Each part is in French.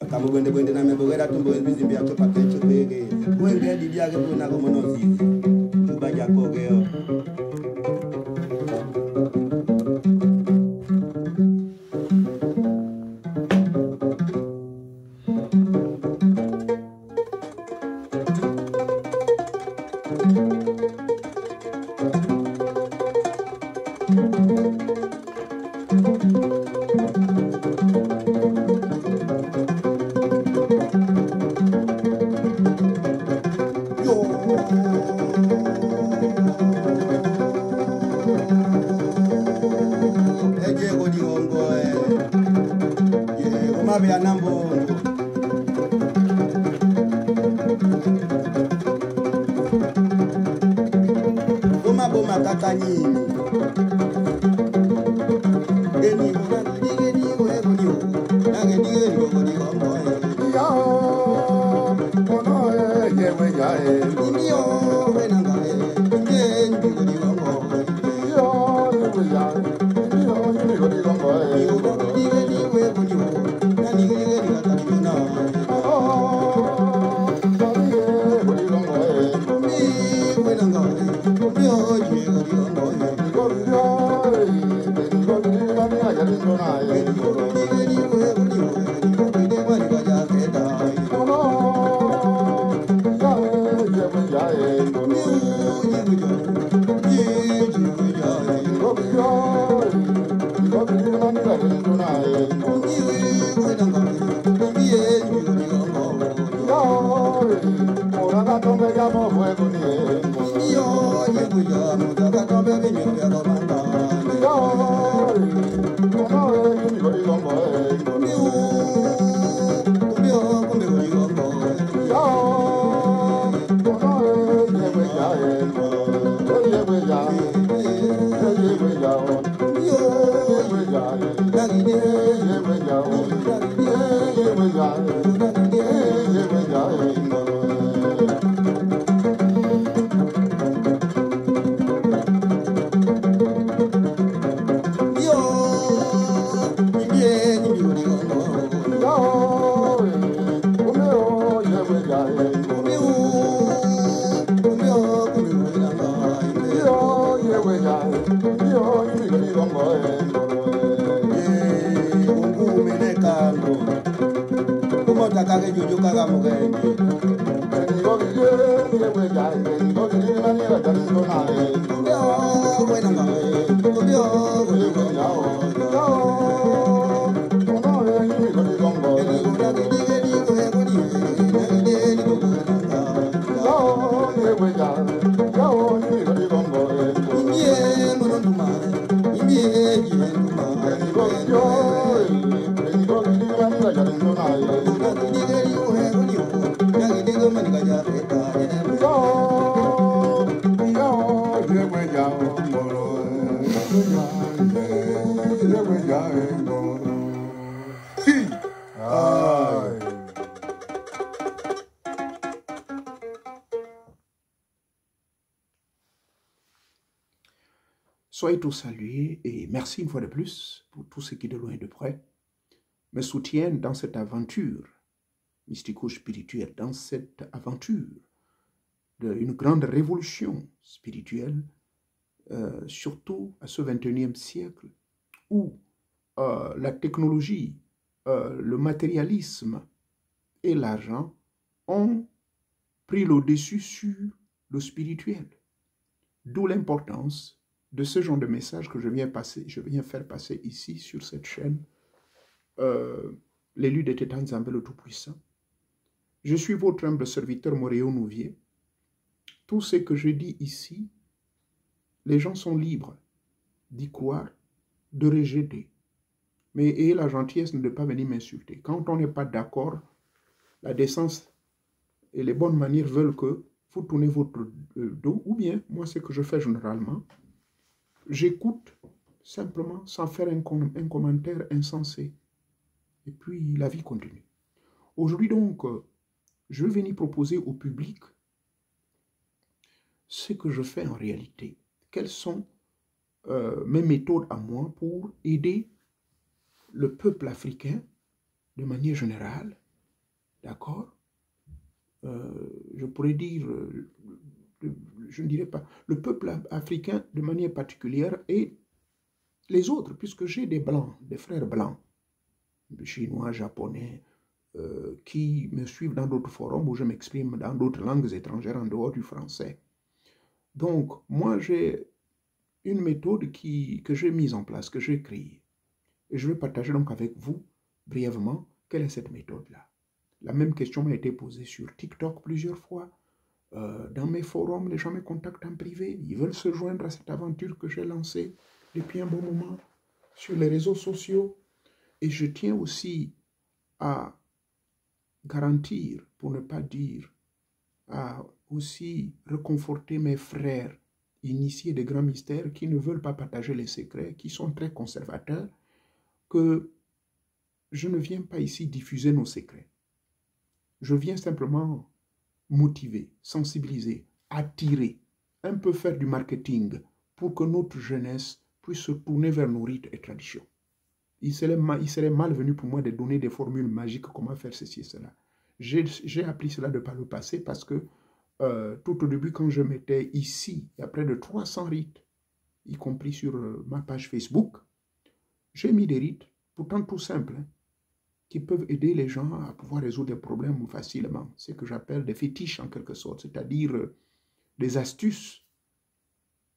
Kamu bende bende na mebo era tumbo bizi bia to pakecho bege. Wenge di dia ke puna ko mono zizi. Juba jako geo. Soyez tous salués et merci une fois de plus pour tous ceux qui de loin et de près me soutiennent dans cette aventure mystico-spirituelle, dans cette aventure d'une grande révolution spirituelle, surtout à ce 21e siècle où la technologie, le matérialisme et l'argent ont pris le dessus sur le spirituel. D'où l'importance de ce genre de message que je viens faire passer ici sur cette chaîne, l'élu de Tétan Zambé le Tout-Puissant. Je suis votre humble serviteur Moréo Nouvier. Tout ce que je dis ici, les gens sont libres d'y croire, de rejeter. Mais ayez la gentillesse de ne pas venir m'insulter. Quand on n'est pas d'accord, la décence et les bonnes manières veulent que vous tournez votre dos, ou bien, moi, ce que je fais généralement, j'écoute simplement sans faire un commentaire insensé. Et puis, la vie continue. Aujourd'hui, donc, je vais venir proposer au public ce que je fais en réalité. Quelles sont mes méthodes à moi pour aider le peuple africain de manière générale D'accord? Je pourrais dire, je ne dirais pas, le peuple africain de manière particulière et les autres, puisque j'ai des blancs, des frères blancs, chinois, japonais, qui me suivent dans d'autres forums où je m'exprime dans d'autres langues étrangères en dehors du français. Donc, moi, j'ai une méthode que j'ai mise en place, que j'ai créée. Et je vais partager donc avec vous, brièvement, quelle est cette méthode-là. La même question m'a été posée sur TikTok plusieurs fois. Dans mes forums, les gens me contactent en privé. Ils veulent se joindre à cette aventure que j'ai lancée depuis un bon moment sur les réseaux sociaux. Et je tiens aussi à garantir, pour ne pas dire, à aussi réconforter mes frères initiés de grands mystères qui ne veulent pas partager les secrets, qui sont très conservateurs, que je ne viens pas ici diffuser nos secrets. Je viens simplement motiver, sensibiliser, attirer, un peu faire du marketing pour que notre jeunesse puisse se tourner vers nos rites et traditions. Il serait malvenu pour moi de donner des formules magiques, comment faire ceci et cela. J'ai appris cela de par le passé parce que tout au début, quand je mettais ici, il y a près de 300 rites, y compris sur ma page Facebook, j'ai mis des rites, pourtant tout simples, hein, qui peuvent aider les gens à pouvoir résoudre des problèmes facilement. C'est ce que j'appelle des fétiches en quelque sorte, c'est-à-dire des astuces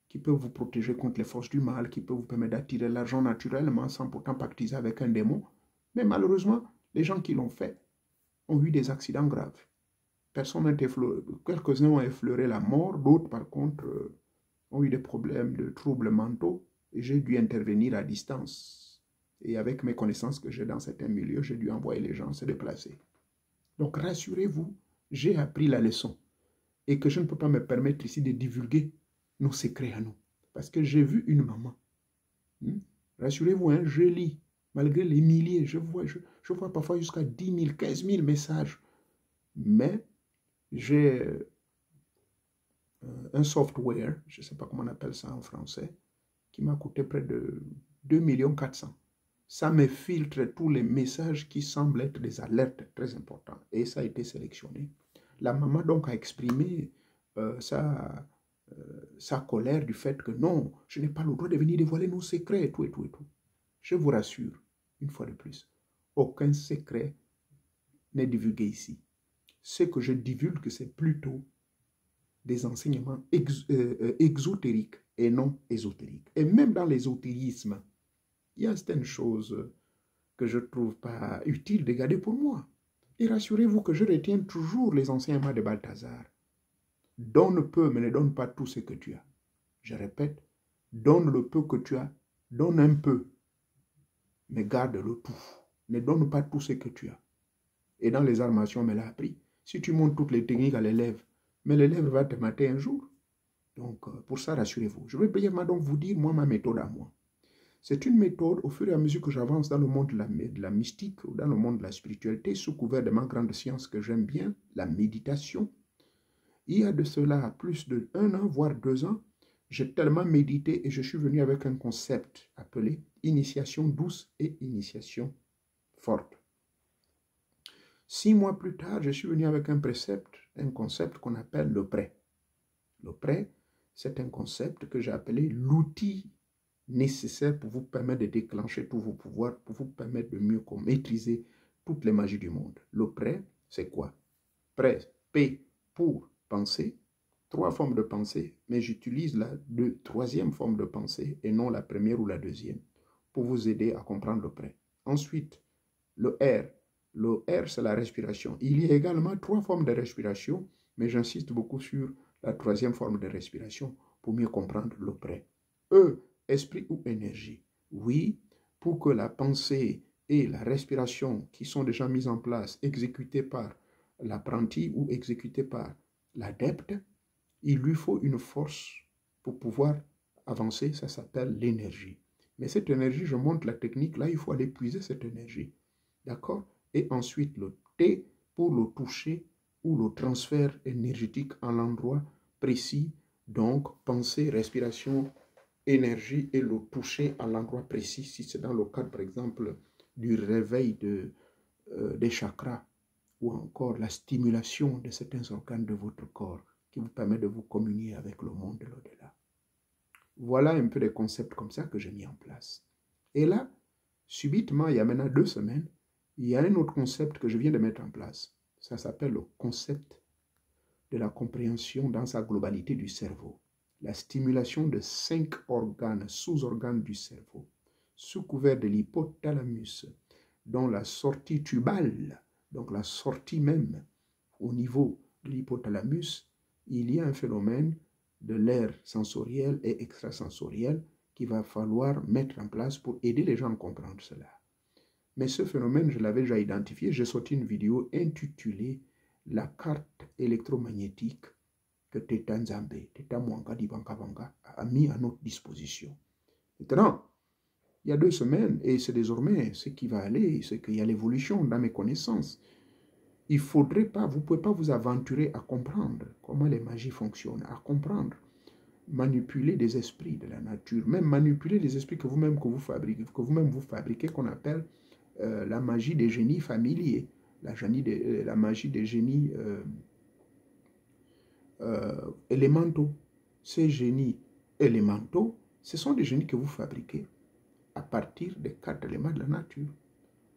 qui peuvent vous protéger contre les forces du mal, qui peuvent vous permettre d'attirer l'argent naturellement sans pourtant pactiser avec un démon. Mais malheureusement, les gens qui l'ont fait ont eu des accidents graves. Quelques-uns ont effleuré la mort, d'autres par contre ont eu des problèmes de troubles mentaux et j'ai dû intervenir à distance. Et avec mes connaissances que j'ai dans certains milieux, j'ai dû envoyer les gens se déplacer. Donc rassurez-vous, j'ai appris la leçon et que je ne peux pas me permettre ici de divulguer nos secrets à nous. Parce que j'ai vu une maman. Rassurez-vous, hein, je lis. Malgré les milliers, je vois parfois jusqu'à 10 000, 15 000 messages. Mais j'ai un software, je ne sais pas comment on appelle ça en français, qui m'a coûté près de 2 400 000. Ça me filtre tous les messages qui semblent être des alertes très importantes. Et ça a été sélectionné. La maman donc a exprimé sa colère du fait que non, je n'ai pas le droit de venir dévoiler nos secrets et tout et tout et tout. Je vous rassure, une fois de plus, aucun secret n'est divulgué ici. Ce que je divulgue, c'est plutôt des enseignements exotériques et non ésotériques. Et même dans l'ésotérisme, il y a certaines choses que je ne trouve pas utiles de garder pour moi. Et rassurez-vous que je retiens toujours les enseignements de Balthazar. Donne peu, mais ne donne pas tout ce que tu as. Je répète, donne le peu que tu as, donne un peu, mais garde le tout. Ne donne pas tout ce que tu as. Et dans les armations, on me l'a appris. Si tu montres toutes les techniques à l'élève, mais l'élève va te mater un jour. Donc, pour ça, rassurez-vous. Je vais brièvement donc vous dire, moi, ma méthode à moi. C'est une méthode, au fur et à mesure que j'avance dans le monde de la mystique ou dans le monde de la spiritualité, sous couvert de ma grande science que j'aime bien, la méditation. Il y a de cela plus de 1 an, voire 2 ans, j'ai tellement médité et je suis venu avec un concept appelé initiation douce et initiation forte. 6 mois plus tard, je suis venu avec un concept qu'on appelle le prêt. Le prêt, c'est un concept que j'ai appelé l'outil nécessaire pour vous permettre de déclencher tous vos pouvoirs, pour vous permettre de mieux maîtriser toutes les magies du monde. Le prêt, c'est quoi? Prêt, P pour penser, 3 formes de pensée, mais j'utilise la 3e forme de pensée et non la première ou la 2e pour vous aider à comprendre le prêt. Ensuite, le R. Le R, c'est la respiration. Il y a également 3 formes de respiration, mais j'insiste beaucoup sur la 3e forme de respiration pour mieux comprendre le prêt. E, esprit ou énergie. Oui, pour que la pensée et la respiration qui sont déjà mises en place, exécutées par l'apprenti ou exécutées par l'adepte, il lui faut une force pour pouvoir avancer, ça s'appelle l'énergie. Mais cette énergie, je montre la technique, là il faut aller puiser cette énergie. D'accord? Et ensuite le T pour le toucher ou le transfert énergétique en l'endroit précis. Donc, pensée, respiration, énergie et le toucher à l'endroit précis. Si c'est dans le cadre, par exemple, du réveil des chakras ou encore la stimulation de certains organes de votre corps qui vous permet de vous communier avec le monde de l'au-delà. Voilà un peu des concepts comme ça que j'ai mis en place. Et là, subitement, il y a maintenant 2 semaines, il y a un autre concept que je viens de mettre en place. Ça s'appelle le concept de la compréhension dans sa globalité du cerveau. La stimulation de 5 organes, sous-organes du cerveau, sous couvert de l'hypothalamus, dont la sortie tubale, donc la sortie même au niveau de l'hypothalamus, il y a un phénomène de l'aire sensorielle et extrasensorielle qu'il va falloir mettre en place pour aider les gens à comprendre cela. Mais ce phénomène, je l'avais déjà identifié. J'ai sorti une vidéo intitulée « La carte électromagnétique que Teta Nzambe, Teta Mwangadi Bankabanga a mis à notre disposition. » Maintenant, il y a 2 semaines, et c'est désormais ce qui va aller, c'est qu'il y a l'évolution dans mes connaissances. Il faudrait pas, vous ne pouvez pas vous aventurer à comprendre comment les magies fonctionnent, à comprendre, manipuler des esprits de la nature, même manipuler les esprits que vous-même vous fabriquez, qu'on appelle la magie des génies familiers, la magie des génies élémentaux. Ces génies élémentaux, ce sont des génies que vous fabriquez à partir des 4 éléments de la nature.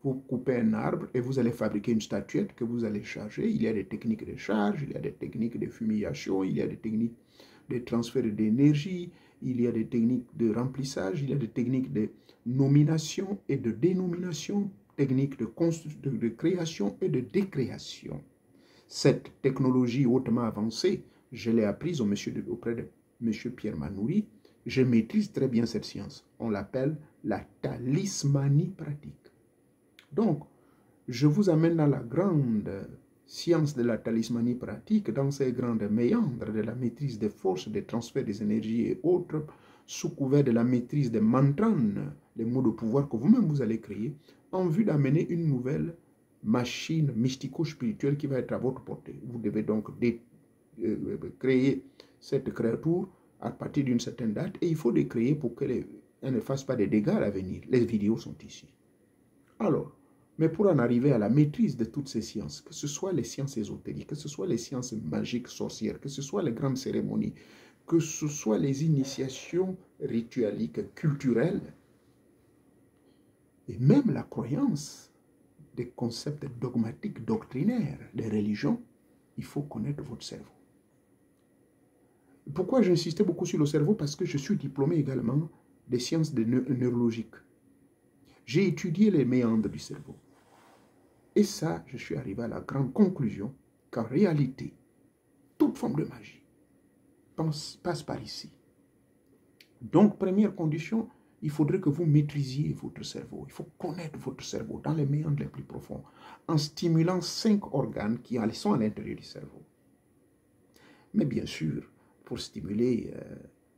Vous coupez un arbre et vous allez fabriquer une statuette que vous allez charger. Il y a des techniques de charge, il y a des techniques de fumigation, il y a des techniques de transfert d'énergie, il y a des techniques de remplissage, il y a des techniques de nomination et de dénomination, techniques de création et de décréation. Cette technologie hautement avancée, je l'ai apprise auprès de M. Pierre Manoury. Je maîtrise très bien cette science. On l'appelle la talismanie pratique. Donc, je vous amène dans la grande science de la talismanie pratique, dans ces grandes méandres de la maîtrise des forces, des transferts des énergies et autres, sous couvert de la maîtrise des mantras, les mots de pouvoir que vous-même vous allez créer, en vue d'amener une nouvelle machine mystico-spirituelle qui va être à votre portée. Vous devez donc créer cette créature à partir d'une certaine date, et il faut les créer pour qu'elle ne fasse pas de dégâts à l'avenir. Les vidéos sont ici. Alors, mais pour en arriver à la maîtrise de toutes ces sciences, que ce soit les sciences ésotériques, que ce soit les sciences magiques, sorcières, que ce soit les grandes cérémonies, que ce soit les initiations ritualiques, culturelles, et même la croyance des concepts dogmatiques, doctrinaires, des religions, il faut connaître votre cerveau. Pourquoi j'insistais beaucoup sur le cerveau? Parce que je suis diplômé également des sciences neurologiques. J'ai étudié les méandres du cerveau. Et ça, je suis arrivé à la grande conclusion qu'en réalité, toute forme de magie passe par ici. Donc, première condition, il faudrait que vous maîtrisiez votre cerveau. Il faut connaître votre cerveau dans les méandres les plus profonds, en stimulant 5 organes qui sont à l'intérieur du cerveau. Mais bien sûr, pour stimuler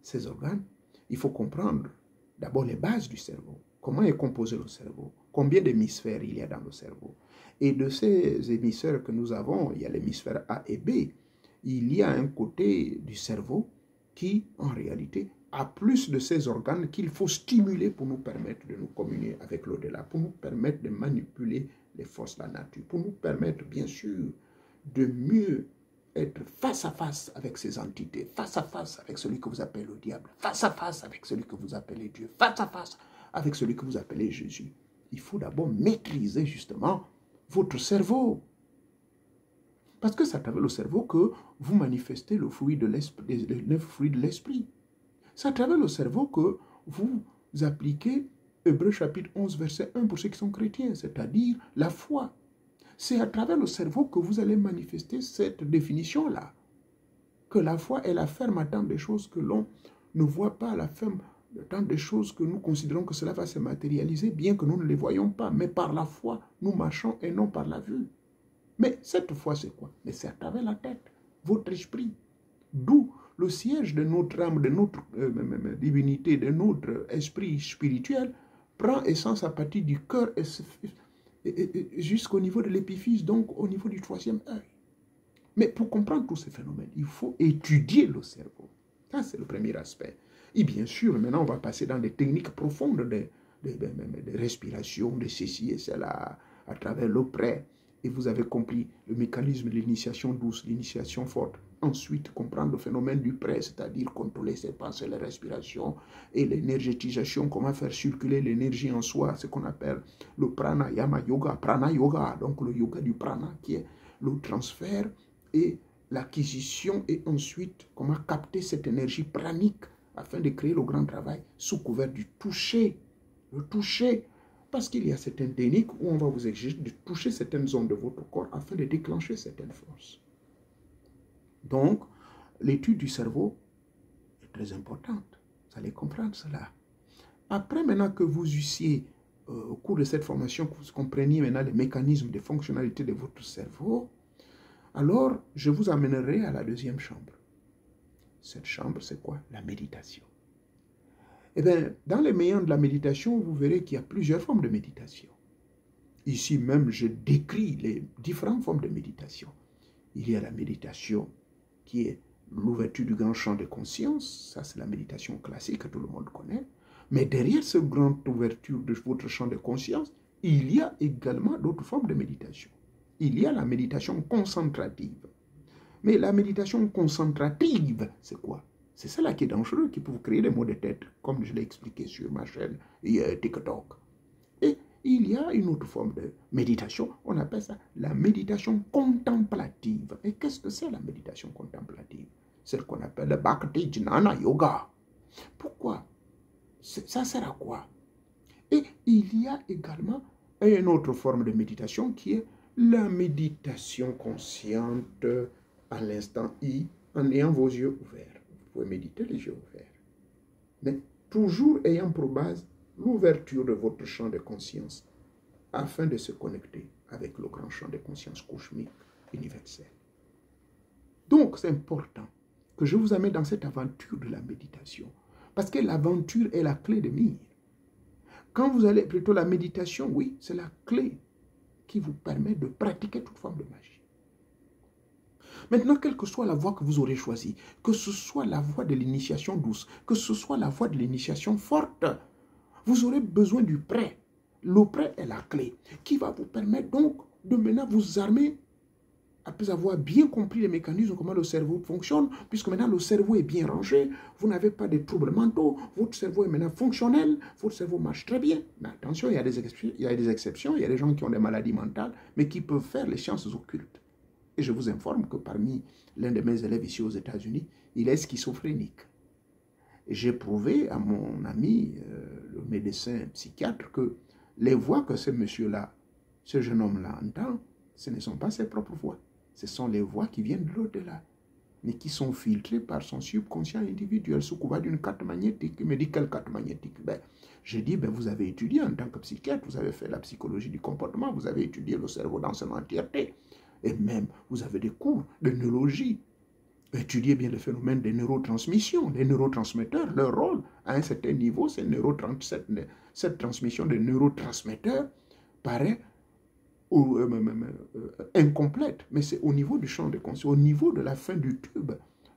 ces organes, il faut comprendre d'abord les bases du cerveau. Comment est composé le cerveau? Combien d'hémisphères il y a dans le cerveau? Et de ces hémisphères que nous avons, il y a l'hémisphère A et B. Il y a un côté du cerveau qui, en réalité, a plus de ces organes qu'il faut stimuler pour nous permettre de nous communier avec l'au-delà, pour nous permettre de manipuler les forces de la nature, pour nous permettre, bien sûr, de mieux être face à face avec ces entités, face à face avec celui que vous appelez le diable, face à face avec celui que vous appelez Dieu, face à face avec celui que vous appelez Jésus. Il faut d'abord maîtriser justement votre cerveau. Parce que c'est à travers le cerveau que vous manifestez le fruit de l'esprit, les 9 fruits de l'esprit. C'est à travers le cerveau que vous appliquez Hébreux chapitre 11, verset 1 pour ceux qui sont chrétiens, c'est-à-dire la foi. C'est à travers le cerveau que vous allez manifester cette définition-là. Que la foi est la ferme à tant de choses que l'on ne voit pas, la ferme à tant de choses que nous considérons que cela va se matérialiser, bien que nous ne les voyons pas. Mais par la foi, nous marchons et non par la vue. Mais cette foi, c'est quoi? Mais c'est à travers la tête, votre esprit. D'où le siège de notre âme, de notre divinité, de notre esprit spirituel, prend essence à partir du cœur jusqu'au niveau de l'épiphyse, donc au niveau du 3e œil. Mais pour comprendre tous ces phénomènes, il faut étudier le cerveau. Ça, c'est le premier aspect. Et bien sûr, maintenant, on va passer dans des techniques profondes de respiration, de ceci et cela, à travers le prêt, et vous avez compris le mécanisme de l'initiation douce, l'initiation forte. Ensuite, comprendre le phénomène du prêt, c'est-à-dire contrôler ses pensées, les respirations et l'énergétisation, comment faire circuler l'énergie en soi, ce qu'on appelle le pranayama yoga, prana yoga, donc le yoga du prana, qui est le transfert et l'acquisition, et ensuite comment capter cette énergie pranique afin de créer le grand travail sous couvert du toucher, le toucher. Parce qu'il y a certaines techniques où on va vous exiger de toucher certaines zones de votre corps afin de déclencher certaines forces. Donc, l'étude du cerveau est très importante. Vous allez comprendre cela. Après, maintenant que vous eussiez, au cours de cette formation, que vous compreniez maintenant les mécanismes de fonctionnalité de votre cerveau, alors je vous amènerai à la deuxième chambre. Cette chambre, c'est quoi? La méditation. Eh bien, dans les méandres de la méditation, vous verrez qu'il y a plusieurs formes de méditation. Ici même, je décris les différentes formes de méditation. Il y a la méditation qui est l'ouverture du grand champ de conscience. Ça, c'est la méditation classique que tout le monde connaît. Mais derrière cette grande ouverture de votre champ de conscience, il y a également d'autres formes de méditation. Il y a la méditation concentrative. Mais la méditation concentrative, c'est quoi? C'est celle-là qui est dangereuse, qui peut vous créer des maux de tête, comme je l'ai expliqué sur ma chaîne TikTok. Et il y a une autre forme de méditation, on appelle ça la méditation contemplative. Et qu'est-ce que c'est la méditation contemplative? C'est ce qu'on appelle le Bhakti Jnana Yoga. Pourquoi? Ça sert à quoi? Et il y a également une autre forme de méditation qui est la méditation consciente à l'instant I, en ayant vos yeux ouverts. Vous pouvez méditer les yeux ouverts. Mais toujours ayant pour base l'ouverture de votre champ de conscience afin de se connecter avec le grand champ de conscience cosmique universel. Donc, c'est important que je vous amène dans cette aventure de la méditation. Parce que l'aventure est la clé de mire. Quand vous allez plutôt la méditation, oui, c'est la clé qui vous permet de pratiquer toute forme de magie. Maintenant, quelle que soit la voie que vous aurez choisie, que ce soit la voie de l'initiation douce, que ce soit la voie de l'initiation forte, vous aurez besoin du prêt. Le prêt est la clé qui va vous permettre donc de maintenant vous armer après avoir bien compris les mécanismes, comment le cerveau fonctionne, puisque maintenant le cerveau est bien rangé, vous n'avez pas de troubles mentaux, votre cerveau est maintenant fonctionnel, votre cerveau marche très bien. Mais attention, il y a des exceptions, il y a des gens qui ont des maladies mentales, mais qui peuvent faire les sciences occultes. Et je vous informe que parmi l'un de mes élèves ici aux États-Unis, il est schizophrénique. J'ai prouvé à mon ami, le médecin psychiatre, que les voix que ce monsieur-là, ce jeune homme-là entend, ce ne sont pas ses propres voix. Ce sont les voix qui viennent de l'au-delà, mais qui sont filtrées par son subconscient individuel sous couvert d'une carte magnétique. Il me dit, quelle carte magnétique? Je dis, vous avez étudié en tant que psychiatre, vous avez fait la psychologie du comportement, vous avez étudié le cerveau dans son entièreté, et même vous avez des cours de neurologie. Étudiez bien le phénomène des neurotransmissions. Les neurotransmetteurs, leur rôle, à un certain niveau, c'est cette transmission de neurotransmetteurs paraît incomplète, mais c'est au niveau du champ de conscience, au niveau de la fin du tube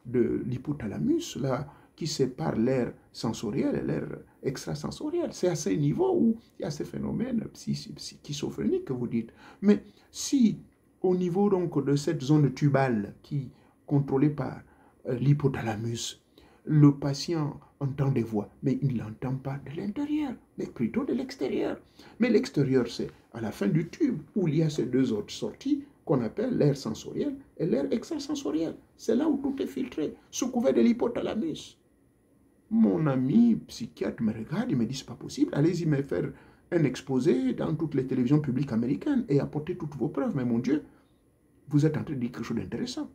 de l'hypothalamus, là, qui sépare l'air sensoriel et l'air extrasensoriel. C'est à ce niveau où il y a ces phénomènes schizophréniques que vous dites. Mais si, au niveau donc de cette zone tubale qui contrôlée par l'hypothalamus, le patient entend des voix, mais il ne l'entend pas de l'intérieur, mais plutôt de l'extérieur. Mais l'extérieur, c'est à la fin du tube, où il y a ces deux autres sorties qu'on appelle l'air sensoriel et l'air extrasensoriel. C'est là où tout est filtré, sous couvert de l'hypothalamus. Mon ami psychiatre me regarde, il me dit, c'est pas possible, allez-y me faire un exposé dans toutes les télévisions publiques américaines et apporter toutes vos preuves. Mais mon Dieu, vous êtes en train de dire quelque chose d'intéressant.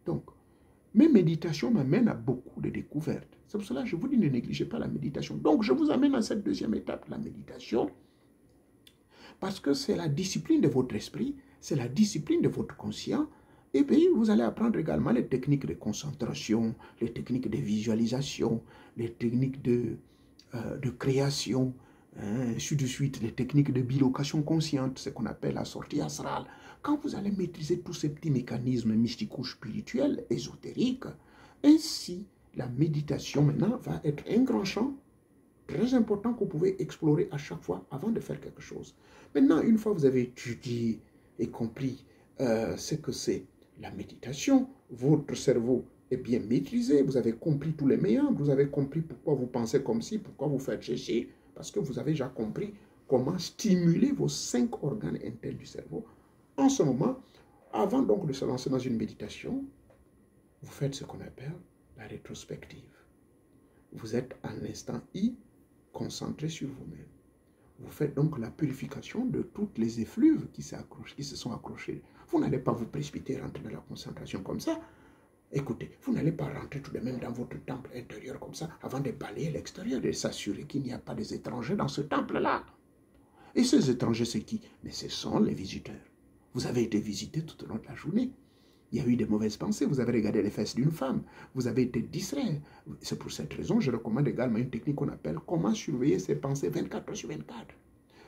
Donc, mes méditations m'amènent à beaucoup de découvertes. C'est pour cela que je vous dis, ne négligez pas la méditation. Donc, je vous amène à cette deuxième étape, la méditation, parce que c'est la discipline de votre esprit, c'est la discipline de votre conscient, et puis vous allez apprendre également les techniques de concentration, les techniques de visualisation, les techniques de création, ainsi de suite, les techniques de bilocation consciente, ce qu'on appelle la sortie astrale. Quand vous allez maîtriser tous ces petits mécanismes mystico-spirituels, ésotériques, ainsi la méditation maintenant va être un grand champ très important que vous pouvez explorer à chaque fois avant de faire quelque chose. Maintenant, une fois que vous avez étudié et compris ce que c'est la méditation, votre cerveau est bien maîtrisé, vous avez compris tous les méandres, vous avez compris pourquoi vous pensez comme ci, pourquoi vous faites ceci, parce que vous avez déjà compris comment stimuler vos 5 organes internes du cerveau. En ce moment, avant donc de se lancer dans une méditation, vous faites ce qu'on appelle la rétrospective. Vous êtes à l'instant I, concentré sur vous-même. Vous faites donc la purification de toutes les effluves qui se sont accrochés. Vous n'allez pas vous précipiter rentrer dans la concentration comme ça. Écoutez, vous n'allez pas rentrer tout de même dans votre temple intérieur comme ça avant de balayer l'extérieur et de s'assurer qu'il n'y a pas des étrangers dans ce temple-là. Et ces étrangers, c'est qui? Mais ce sont les visiteurs. Vous avez été visité tout au long de la journée. Il y a eu des mauvaises pensées, vous avez regardé les fesses d'une femme, vous avez été distrait. C'est pour cette raison que je recommande également une technique qu'on appelle comment surveiller ses pensées 24 heures sur 24.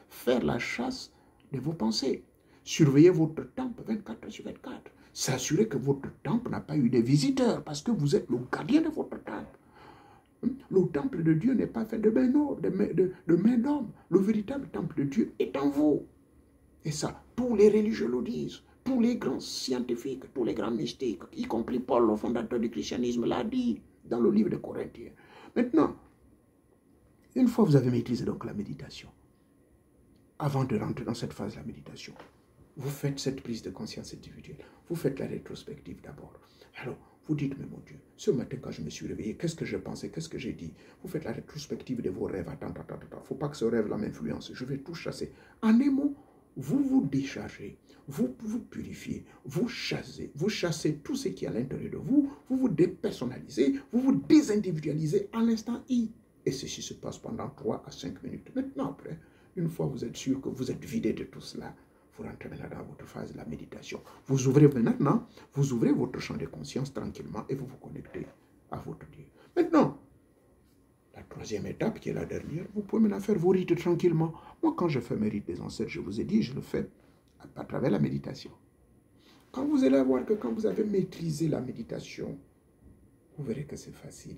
Faire la chasse de vos pensées. Surveiller votre temple 24 heures sur 24. S'assurer que votre temple n'a pas eu de visiteurs parce que vous êtes le gardien de votre temple. Le temple de Dieu n'est pas fait de main d'homme. Le véritable temple de Dieu est en vous. Et ça, tous les religieux le disent. Tous les grands scientifiques, tous les grands mystiques, y compris Paul, le fondateur du christianisme, l'a dit dans le livre de Corinthiens. Maintenant, une fois vous avez maîtrisé donc la méditation, avant de rentrer dans cette phase de la méditation, vous faites cette prise de conscience individuelle. Vous faites la rétrospective d'abord. Alors, vous dites, mais mon Dieu, ce matin quand je me suis réveillé, qu'est-ce que je pensais, qu'est-ce que j'ai dit? Vous faites la rétrospective de vos rêves. Attends. Il ne faut pas que ce rêve-là m'influence. Je vais tout chasser. En un mot, vous vous déchargez, vous vous purifiez, vous chassez tout ce qui est à l'intérieur de vous, vous vous dépersonnalisez, vous vous désindividualisez à l'instant I. Et ceci se passe pendant 3 à 5 minutes. Maintenant, après, une fois vous êtes sûr que vous êtes vidé de tout cela, vous rentrez maintenant dans votre phase de la méditation. Vous ouvrez maintenant, vous ouvrez votre champ de conscience tranquillement et vous vous connectez à votre Dieu. Maintenant, la troisième étape, qui est la dernière, vous pouvez maintenant faire vos rites tranquillement. Moi, quand je fais mes rites des ancêtres, je vous ai dit, je le fais à travers la méditation. Quand vous allez voir que quand vous avez maîtrisé la méditation, vous verrez que c'est facile.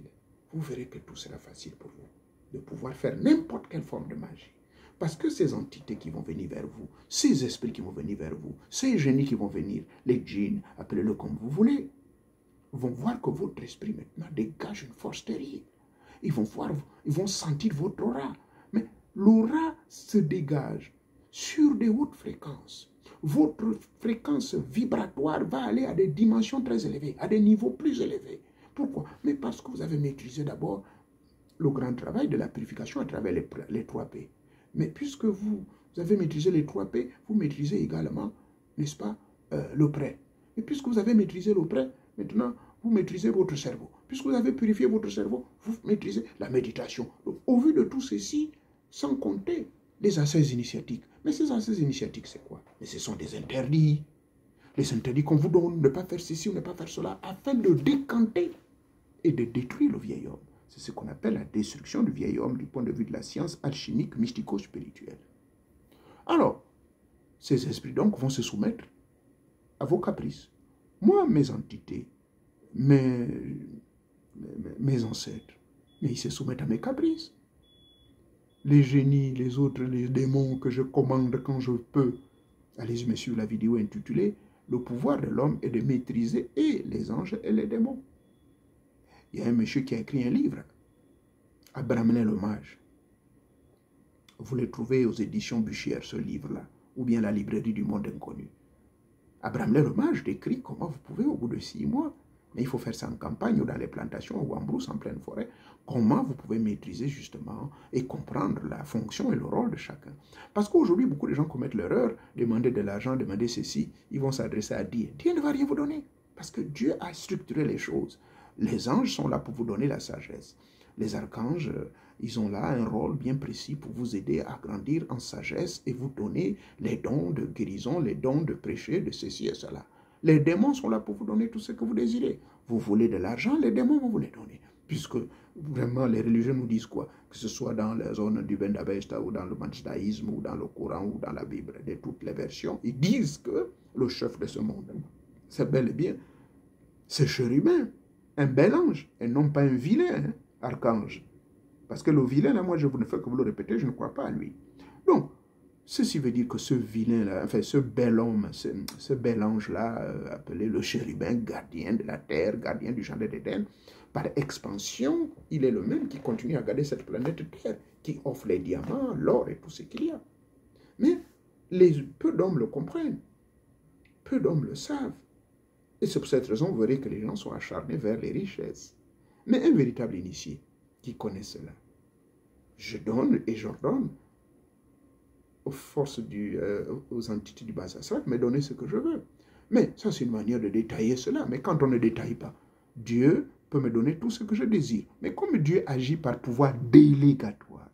Vous verrez que tout sera facile pour vous de pouvoir faire n'importe quelle forme de magie. Parce que ces entités qui vont venir vers vous, ces esprits qui vont venir vers vous, ces génies qui vont venir, les djinns, appelez-le comme vous voulez, vont voir que votre esprit maintenant dégage une force terrible. Ils vont sentir votre aura. Mais l'aura se dégage sur des hautes fréquences. Votre fréquence vibratoire va aller à des dimensions très élevées, à des niveaux plus élevés. Pourquoi? Mais parce que vous avez maîtrisé d'abord le grand travail de la purification à travers les 3 P. Mais puisque vous avez maîtrisé les 3 P, vous maîtrisez également, n'est-ce pas, le prêt. Et puisque vous avez maîtrisé le prêt, maintenant, vous maîtrisez votre cerveau. Puisque vous avez purifié votre cerveau, vous maîtrisez la méditation. Donc, au vu de tout ceci, sans compter les ascèses initiatiques. Mais ces ascèses initiatiques, c'est quoi? Mais ce sont des interdits. Les interdits qu'on vous donne, ne pas faire ceci ou ne pas faire cela, afin de décanter et de détruire le vieil homme. C'est ce qu'on appelle la destruction du vieil homme du point de vue de la science alchimique, mystico-spirituelle. Alors, ces esprits donc vont se soumettre à vos caprices. Moi, mes entités, mes ancêtres, mais ils se soumettent à mes caprices. Les génies, les autres, les démons que je commande quand je peux. Allez-y, sur la vidéo intitulée « Le pouvoir de l'homme est de maîtriser et les anges et les démons ». Il y a un monsieur qui a écrit un livre, Abramelin le mage. Vous le trouvez aux éditions Buchière, ce livre-là, ou bien la librairie du monde inconnu. Abramelin le mage décrit comment vous pouvez, au bout de 6 mois, mais il faut faire ça en campagne ou dans les plantations ou en brousse, en pleine forêt, comment vous pouvez maîtriser justement et comprendre la fonction et le rôle de chacun. Parce qu'aujourd'hui, beaucoup de gens commettent l'erreur, demander de l'argent, demander ceci, ils vont s'adresser à Dieu. Dieu ne va rien vous donner, parce que Dieu a structuré les choses. Les anges sont là pour vous donner la sagesse. Les archanges, ils ont là un rôle bien précis pour vous aider à grandir en sagesse et vous donner les dons de guérison, les dons de prêcher, de ceci et cela. Les démons sont là pour vous donner tout ce que vous désirez. Vous voulez de l'argent, les démons vont vous les donner. Puisque vraiment les religieux nous disent quoi? Que ce soit dans la zone du Bendabesta ou dans le Manchdaïsme ou dans le Coran ou dans la Bible, de toutes les versions, ils disent que le chef de ce monde, c'est bel et bien ce chérubin, un bel ange, et non pas un vilain archange. Parce que le vilain, là, moi, je ne fais que vous le répéter, je ne crois pas à lui. Donc, Ceci veut dire que ce vilain-là, enfin ce bel homme, ce bel ange-là, appelé le chérubin, gardien de la terre, gardien du jardin d'Éden, par expansion, il est le même qui continue à garder cette planète Terre, qui offre les diamants, l'or et tout ce qu'il y a. Mais peu d'hommes le comprennent, peu d'hommes le savent. Et c'est pour cette raison, vous verrez que les gens sont acharnés vers les richesses. Mais un véritable initié qui connaît cela, je donne et j'ordonne aux forces aux entités du bas astral, me donner ce que je veux. Mais ça, c'est une manière de détailler cela. Mais quand on ne détaille pas, Dieu peut me donner tout ce que je désire. Mais comme Dieu agit par pouvoir délégatoire,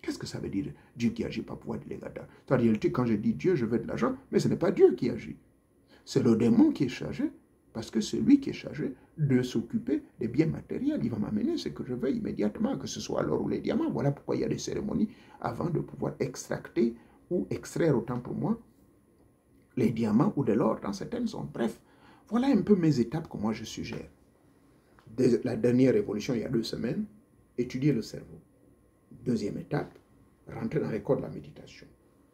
qu'est-ce que ça veut dire, Dieu qui agit par pouvoir délégatoire? En réalité, quand je dis Dieu, je veux de l'argent, mais ce n'est pas Dieu qui agit. C'est le démon qui est chargé, parce que c'est lui qui est chargé de s'occuper des biens matériels. Il va m'amener ce que je veux immédiatement, que ce soit l'or ou les diamants. Voilà pourquoi il y a des cérémonies avant de pouvoir extracter ou extraire, autant pour moi, les diamants ou de l'or dans certaines zones. Bref, voilà un peu mes étapes que moi je suggère. La dernière évolution, il y a 2 semaines, étudier le cerveau. Deuxième étape, rentrer dans les corps de la méditation.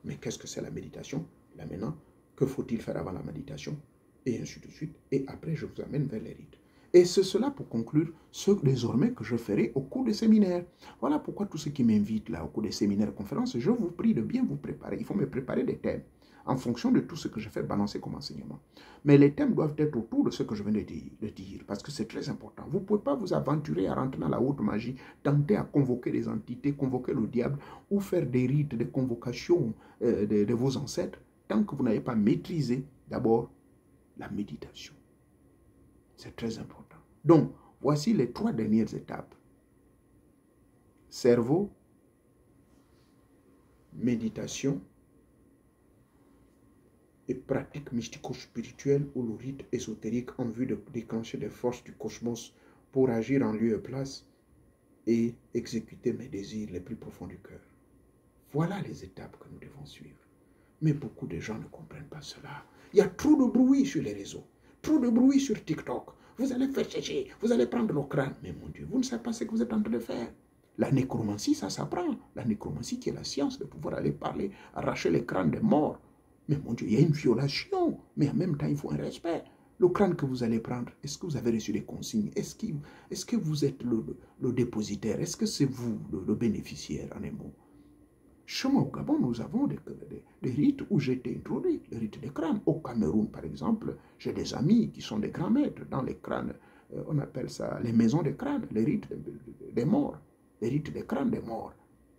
Mais qu'est-ce que c'est la méditation? Là maintenant, que faut-il faire avant la méditation? Et ainsi de suite. Et après, je vous amène vers les rites. Et c'est cela pour conclure ce désormais que je ferai au cours des séminaires. Voilà pourquoi tous ceux qui m'invitent là au cours des séminaires et conférences, je vous prie de bien vous préparer. Il faut me préparer des thèmes en fonction de tout ce que je fais balancer comme enseignement. Mais les thèmes doivent être autour de ce que je viens de dire parce que c'est très important. Vous ne pouvez pas vous aventurer à rentrer dans la haute magie, tenter à convoquer des entités, convoquer le diable ou faire des rites de convocation de vos ancêtres tant que vous n'avez pas maîtrisé d'abord la méditation. C'est très important. Donc, voici les 3 dernières étapes. Cerveau, méditation et pratique mystico-spirituelle ou le rite ésotérique en vue de déclencher des forces du cosmos pour agir en lieu et place et exécuter mes désirs les plus profonds du cœur. Voilà les étapes que nous devons suivre. Mais beaucoup de gens ne comprennent pas cela. Il y a trop de bruit sur les réseaux, trop de bruit sur TikTok. Vous allez faire chercher, vous allez prendre le crâne. Mais mon Dieu, vous ne savez pas ce que vous êtes en train de faire. La nécromancie, ça s'apprend. La nécromancie qui est la science de pouvoir aller parler, arracher les crânes des morts. Mais mon Dieu, il y a une violation. Mais en même temps, il faut un respect. Le crâne que vous allez prendre, est-ce que vous avez reçu des consignes? Est-ce que vous êtes le dépositaire? Est-ce que c'est vous le bénéficiaire en un mot? Chez moi au Gabon, nous avons des rites où j'ai été introduit, le rite des crânes. Au Cameroun, par exemple, j'ai des amis qui sont des grands maîtres dans les crânes. On appelle ça les maisons des crânes, les rites des morts, les rites des crânes des morts.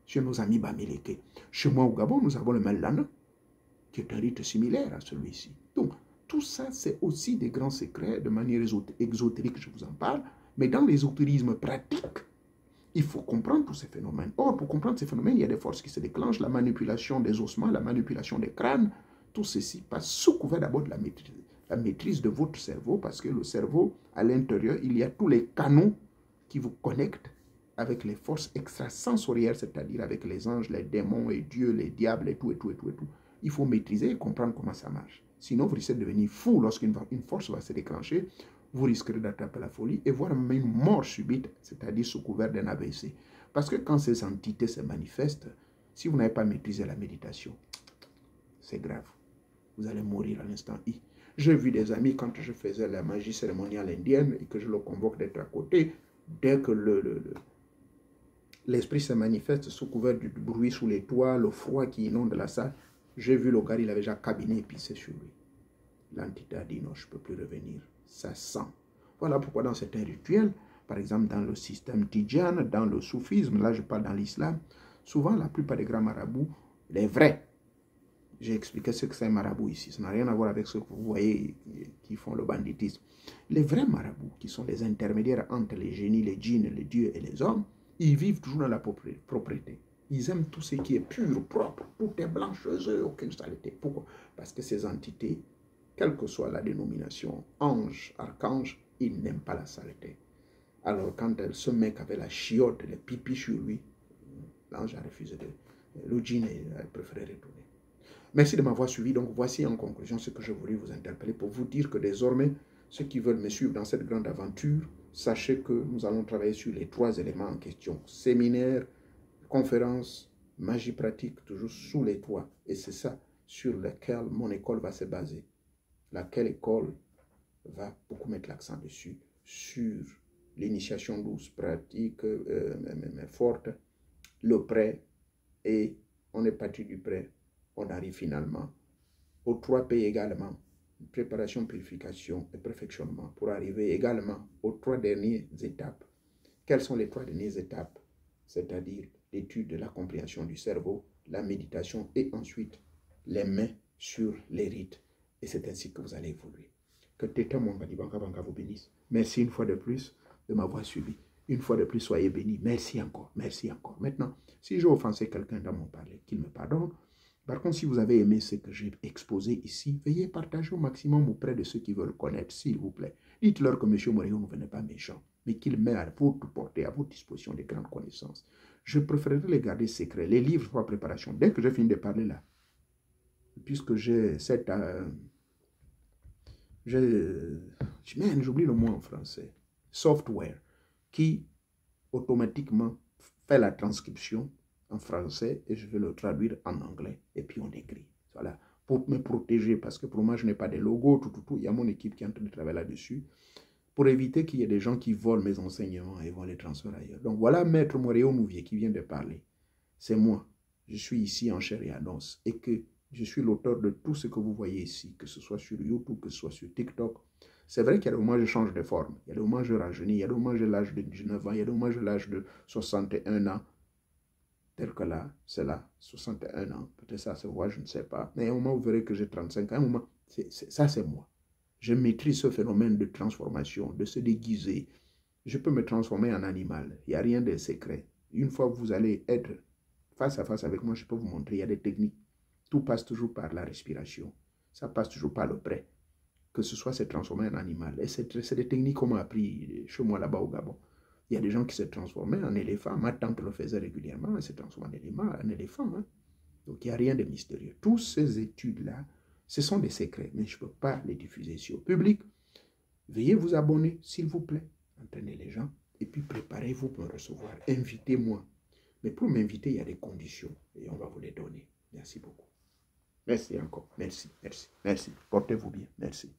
Chez nos amis Bamileke. Chez moi au Gabon, nous avons le Mellana, qui est un rite similaire à celui-ci. Donc, tout ça, c'est aussi des grands secrets, de manière exotérique, je vous en parle, mais dans l'ésotérisme pratique, il faut comprendre tous ces phénomènes. Or, pour comprendre ces phénomènes, il y a des forces qui se déclenchent, la manipulation des ossements, la manipulation des crânes, tout ceci passe sous couvert d'abord de la maîtrise de votre cerveau, parce que le cerveau, à l'intérieur, il y a tous les canaux qui vous connectent avec les forces extrasensorielles, c'est-à-dire avec les anges, les démons et Dieu, les diables et tout, et tout, et tout, et tout. Il faut maîtriser et comprendre comment ça marche. Sinon, vous risquez de devenir fou lorsqu'une force va se déclencher. Vous risquerez d'attraper la folie et voire même une mort subite, c'est-à-dire sous couvert d'un AVC. Parce que quand ces entités se manifestent, si vous n'avez pas maîtrisé la méditation, c'est grave. Vous allez mourir à l'instant I. J'ai vu des amis, quand je faisais la magie cérémoniale indienne et que je le convoque d'être à côté, dès que l'esprit se manifeste sous couvert du bruit sous les toits, le froid qui inonde la salle, j'ai vu le gars, il avait déjà cabiné et pissé sur lui. L'entité a dit non, je ne peux plus revenir. Ça sent. Voilà pourquoi dans certains rituels, par exemple dans le système tidjane, dans le soufisme, là je parle dans l'islam, souvent la plupart des grands marabouts, les vrais, j'ai expliqué ce que c'est un marabout ici, ça n'a rien à voir avec ce que vous voyez qui font le banditisme. Les vrais marabouts, qui sont les intermédiaires entre les génies, les djinns, les dieux et les hommes, ils vivent toujours dans la propreté. Ils aiment tout ce qui est pur, propre, tout est blanc chez eux, aucune saleté. Pourquoi? Parce que ces entités, quelle que soit la dénomination, ange, archange, ils n'aiment pas la saleté. Alors quand ce mec avait la chiotte, les pipis sur lui, l'ange a refusé le djinn a préféré retourner. Merci de m'avoir suivi. Donc voici en conclusion ce que je voulais vous interpeller pour vous dire que désormais, ceux qui veulent me suivre dans cette grande aventure, sachez que nous allons travailler sur les 3 éléments en question. Séminaire, conférence, Magie pratique, toujours sous les toits. Et c'est ça sur lequel mon école va se baser. Laquelle école va beaucoup mettre l'accent dessus, sur l'initiation douce, pratique, mais forte, le prêt, et on est parti du prêt, on arrive finalement aux 3P également, préparation, purification et perfectionnement, pour arriver également aux 3 dernières étapes. Quelles sont les 3 dernières étapes? C'est-à-dire l'étude de la compréhension du cerveau, la méditation et ensuite les mains sur les rites. Et c'est ainsi que vous allez évoluer. Que Teta Mwangadi Banka Banka vous bénisse. Merci une fois de plus de m'avoir suivi. Une fois de plus, soyez bénis. Merci encore. Merci encore. Maintenant, si j'ai offensé quelqu'un dans mon parler, qu'il me pardonne. Par contre, si vous avez aimé ce que j'ai exposé ici, veuillez partager au maximum auprès de ceux qui veulent connaître, s'il vous plaît. Dites-leur que M. Morio ne venait pas méchant, mais qu'il met à votre portée, à votre disposition des grandes connaissances. Je préférerais les garder secrets. Les livres pour préparation, dès que j'ai fini de parler là, puisque j'ai cette... j'oublie le mot en français. Software qui automatiquement fait la transcription en français et je vais le traduire en anglais et puis on écrit. Voilà. Pour me protéger, parce que pour moi, je n'ai pas de logo, tout. Il y a mon équipe qui est en train de travailler là-dessus pour éviter qu'il y ait des gens qui volent mes enseignements et vont les transférer ailleurs. Donc voilà Maître Moréo Nouvier qui vient de parler. C'est moi. Je suis ici en chair et en os et que je suis l'auteur de tout ce que vous voyez ici, que ce soit sur YouTube, que ce soit sur TikTok. C'est vrai qu'il y a des moments où je change de forme, il y a des moments où je rajeunis, il y a des moments où j'ai l'âge de 19 ans, il y a des moments où j'ai l'âge de 61 ans. Tel que là, c'est là, 61 ans. Peut-être ça se voit, je ne sais pas. Mais à un moment, vous verrez que j'ai 35 ans. À un moment, ça c'est moi. Je maîtrise ce phénomène de transformation, de se déguiser. Je peux me transformer en animal. Il n'y a rien de secret. Une fois que vous allez être face à face avec moi, je peux vous montrer, il y a des techniques. Tout passe toujours par la respiration. Ça passe toujours par le prêt. Que ce soit se transformer en animal. Et c'est des techniques qu'on m'a appris chez moi là-bas au Gabon. Il y a des gens qui se transformaient en éléphant. Ma tante le faisait régulièrement. Elle se transformait en éléphant. Hein. Donc il n'y a rien de mystérieux. Toutes ces études-là, ce sont des secrets. Mais je ne peux pas les diffuser sur le public. Veuillez vous abonner, s'il vous plaît. Entraînez les gens. Et puis préparez-vous pour me recevoir. Invitez-moi. Mais pour m'inviter, il y a des conditions. Et on va vous les donner. Merci beaucoup. Merci encore. Merci. Portez-vous bien. Merci.